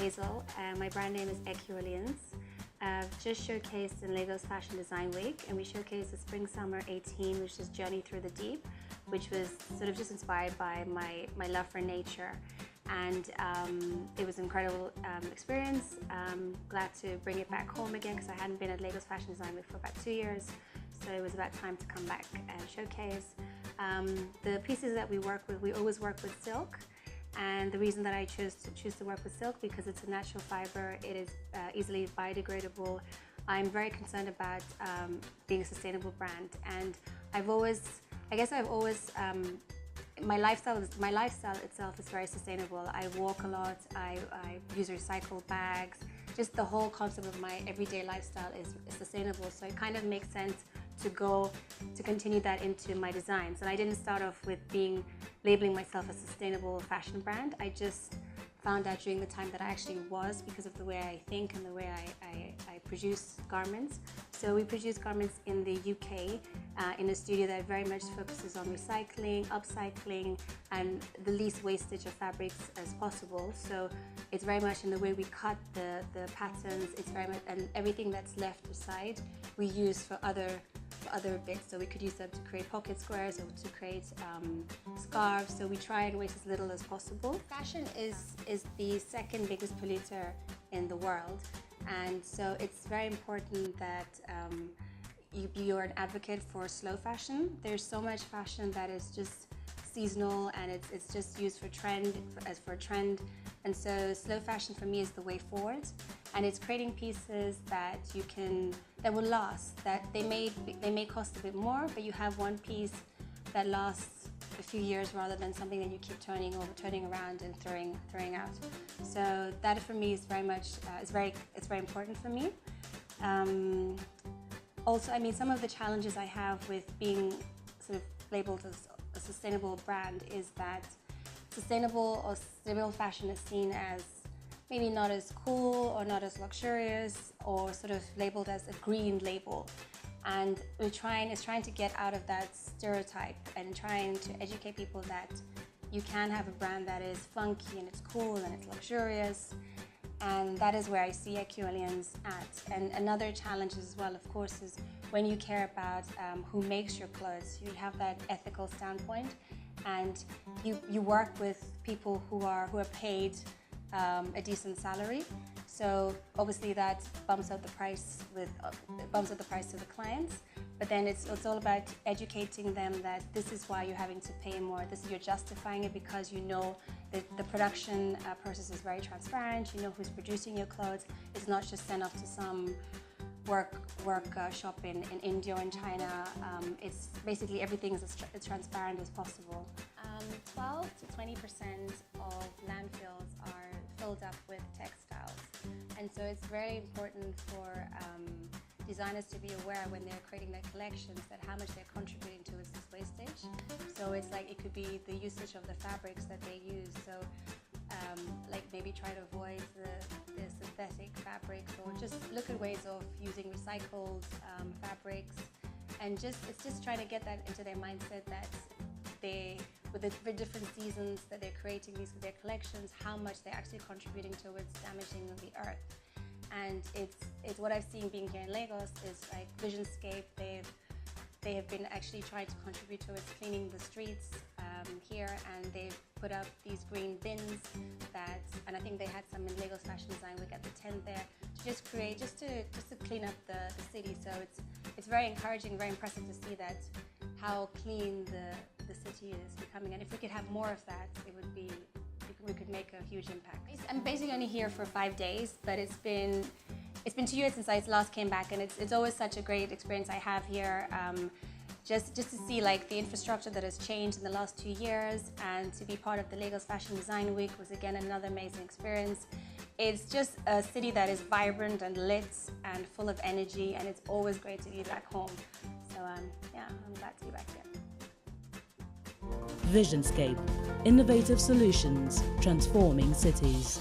Hazel, and my brand name is Equilians. I've just showcased in Lagos Fashion Design Week, and we showcased the Spring Summer 18, which is Journey Through the Deep, which was sort of just inspired by my love for nature. And it was an incredible experience. Glad to bring it back home again because I hadn't been at Lagos Fashion Design Week for about 2 years, so it was about time to come back and showcase. The pieces that we work with, we always work with silk. And the reason that I choose to work with silk, because it's a natural fiber, it is easily biodegradable. I'm very concerned about being a sustainable brand, and my lifestyle itself is very sustainable. I walk a lot, I use recycled bags. Just the whole concept of my everyday lifestyle is sustainable, so it kind of makes sense to continue that into my designs. And I didn't start off with labeling myself a sustainable fashion brand. I just found out during the time that I actually was, because of the way I think and the way I produce garments. So we produce garments in the UK in a studio that very much focuses on recycling, upcycling, and the least wastage of fabrics as possible. So it's very much in the way we cut the patterns. It's very much, and everything that's left aside we use for other bits. So we could use them to create pocket squares or to create scarves. So we try and waste as little as possible. Fashion is the second biggest polluter in the world, and so it's very important that you're an advocate for slow fashion. There's so much fashion that is just seasonal and it's just used for trend. And so slow fashion for me is the way forward, and it's creating pieces that will last, that they may cost a bit more, but you have one piece that lasts a few years rather than something that you keep turning around and throwing out. So that for me is very much it's very important for me. Also, I mean, some of the challenges I have with being sort of labeled as a sustainable brand is that sustainable fashion is seen as maybe not as cool or not as luxurious, or sort of labeled as a green label. And it's trying to get out of that stereotype and trying to educate people that you can have a brand that is funky and it's cool and it's luxurious. And that is where I see Equilians at. And another challenge as well, of course, is when you care about who makes your clothes. You have that ethical standpoint, and you work with people who are paid a decent salary. So obviously that bumps up the price to the clients. But then it's all about educating them that this is why you're having to pay more. You're justifying it because you know that the production process is very transparent. You know who's producing your clothes. It's not just sent off to some workshop in India or in China. It's basically everything is as transparent as possible. 12 to 20% of landfills are filled up with textiles, and so it's very important for designers to be aware when they're creating their collections that how much they're contributing towards this wastage. So it's like it could be the usage of the fabrics that they use. So like maybe try to avoid the synthetic fabrics, or just look at ways of using recycled fabrics, and it's just trying to get that into their mindset that with the different seasons that they're creating these for their collections, how much they're actually contributing towards damaging the earth. And it's what I've seen being here in Lagos is like Visionscape. They have been actually trying to contribute towards cleaning the streets here, and they've put up these green bins and I think they had some in Lagos Fashion Design Week at the tent there to just to clean up the city. So it's very encouraging, very impressive to see that how clean the city is becoming. And if we could have more of that, we could make a huge impact. I'm basically only here for 5 days, but it's been 2 years since I last came back, and it's always such a great experience I have here. Just to see like the infrastructure that has changed in the last 2 years, and to be part of the Lagos Fashion Design Week was again another amazing experience. It's just a city that is vibrant and lit and full of energy, and it's always great to be back home. So yeah, I'm glad to be back here. Visionscape, innovative solutions transforming cities.